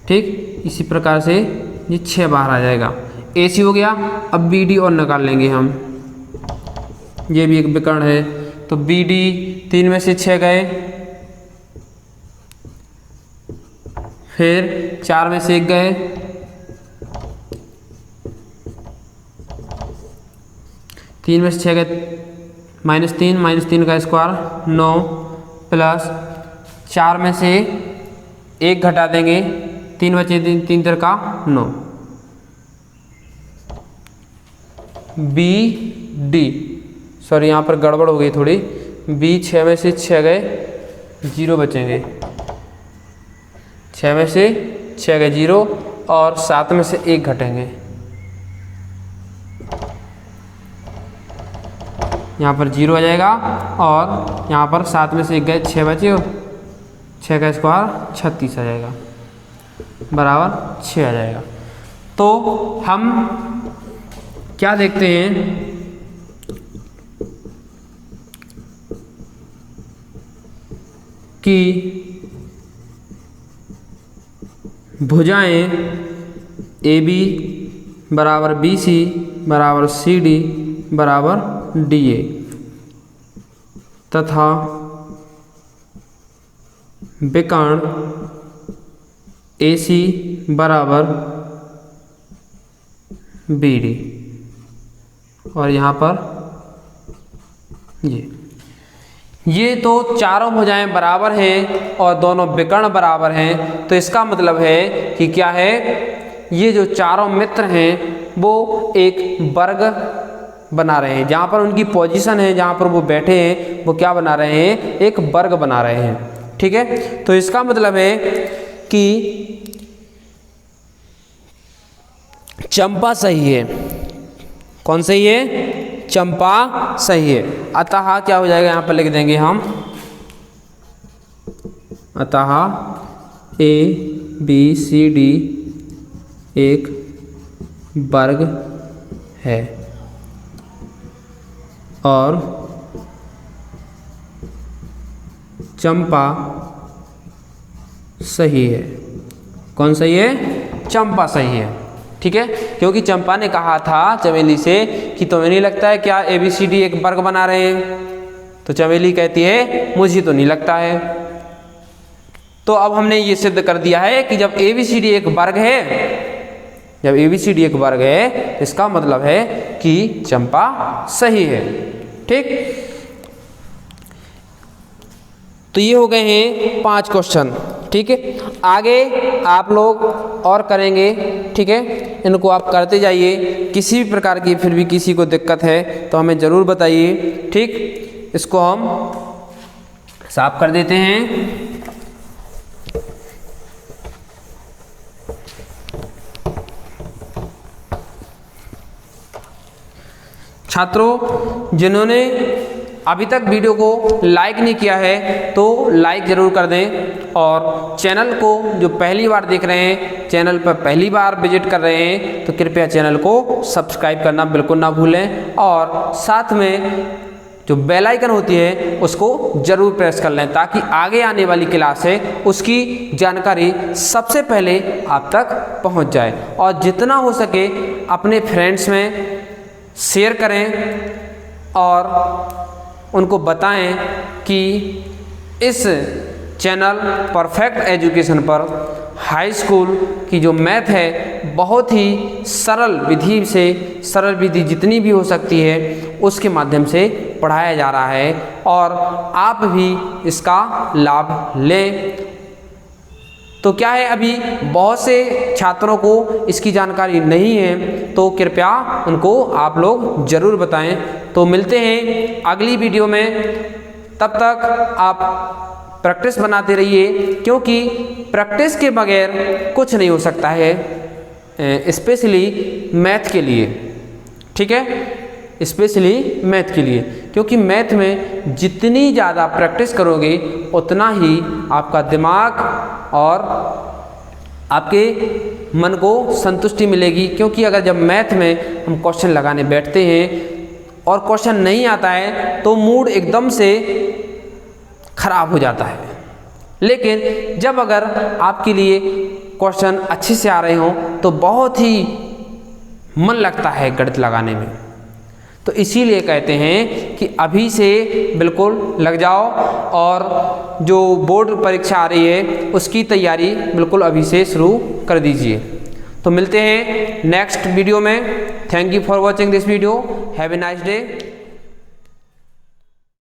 ठीक, इसी प्रकार से ये 6 बाहर आ जाएगा। AC हो गया। अब BD और निकाल लेंगे हम, ये भी एक विकर्ण है। तो BD 3 में से 6 गए, फिर 4 में से 1 गए, तीन में से 6 गए -3 का स्क्वायर 9 प्लस 4 में से 1 घटा देंगे, 3 बचे 3 3 का 9। BD, सॉरी यहाँ पर गड़बड़ हो गई थोड़ी, B 6 में से 6 गए, 0 बचेंगे, 6 में से 6 गए 0 और 7 में से 1 घटेंगे, यहाँ पर 0 आ जाएगा और यहाँ पर 7 में से 1 गए 6 बचे, 6 का स्क्वायर 36 आ जाएगा बराबर 6 आ जाएगा। तो हम क्या देखते हैं कि भुजाएं AB बराबर BC बराबर CD बराबर DA तथा विकर्ण AC बराबर BD और यहाँ पर ये तो चारों भुजाएं बराबर हैं और दोनों विकर्ण बराबर हैं। तो इसका मतलब है कि क्या है, ये जो चारों मित्र हैं वो एक वर्ग बना रहे हैं। जहाँ पर उनकी पोजीशन है, जहाँ पर वो बैठे हैं, वो क्या बना रहे हैं, एक वर्ग बना रहे हैं। ठीक है, तो इसका मतलब है कि चंपा सही है। कौन सही है, चंपा सही है। अतः क्या हो जाएगा, यहाँ पर लिख देंगे हम, अतः ABCD एक वर्ग है और चंपा सही है। कौन सही है, चंपा सही है। ठीक है, क्योंकि चंपा ने कहा था चमेली से कि तुम्हें नहीं लगता है क्या ABCD एक वर्ग बना रहे हैं, तो चमेली कहती है मुझे तो नहीं लगता है। तो अब हमने ये सिद्ध कर दिया है कि जब ABCD एक वर्ग है, जब ABCD एक वर्ग है इसका मतलब है कि चंपा सही है। ठीक, तो ये हो गए हैं 5 क्वेश्चन। ठीक है, आगे आप लोग और करेंगे। ठीक है, इनको आप करते जाइए। किसी भी प्रकार की फिर भी किसी को दिक्कत है तो हमें ज़रूर बताइए। ठीक, इसको हम साफ कर देते हैं। छात्रों, जिन्होंने अभी तक वीडियो को लाइक नहीं किया है तो लाइक ज़रूर कर दें और चैनल को जो पहली बार देख रहे हैं, चैनल पर पहली बार विजिट कर रहे हैं तो कृपया चैनल को सब्सक्राइब करना बिल्कुल ना भूलें और साथ में जो बेल आइकन होती है उसको ज़रूर प्रेस कर लें ताकि आगे आने वाली क्लास है उसकी जानकारी सबसे पहले आप तक पहुंच जाए। और जितना हो सके अपने फ्रेंड्स में शेयर करें और उनको बताएं कि इस चैनल परफेक्ट एजुकेशन पर हाई स्कूल की जो मैथ है बहुत ही सरल विधि से, सरल विधि जितनी भी हो सकती है उसके माध्यम से पढ़ाया जा रहा है और आप भी इसका लाभ लें। तो क्या है, अभी बहुत से छात्रों को इसकी जानकारी नहीं है, तो कृपया उनको आप लोग ज़रूर बताएं। तो मिलते हैं अगली वीडियो में, तब तक आप प्रैक्टिस बनाते रहिए, क्योंकि प्रैक्टिस के बगैर कुछ नहीं हो सकता है, स्पेशली मैथ के लिए। ठीक है, स्पेशली मैथ के लिए, क्योंकि मैथ में जितनी ज़्यादा प्रैक्टिस करोगे उतना ही आपका दिमाग और आपके मन को संतुष्टि मिलेगी। क्योंकि अगर जब मैथ में हम क्वेश्चन लगाने बैठते हैं और क्वेश्चन नहीं आता है तो मूड एकदम से खराब हो जाता है, लेकिन जब अगर आपके लिए क्वेश्चन अच्छे से आ रहे हों तो बहुत ही मन लगता है गणित लगाने में। तो इसीलिए कहते हैं कि अभी से बिल्कुल लग जाओ और जो बोर्ड परीक्षा आ रही है उसकी तैयारी बिल्कुल अभी से शुरू कर दीजिए। तो मिलते हैं नेक्स्ट वीडियो में। Thank you for watching this video. Have a nice day.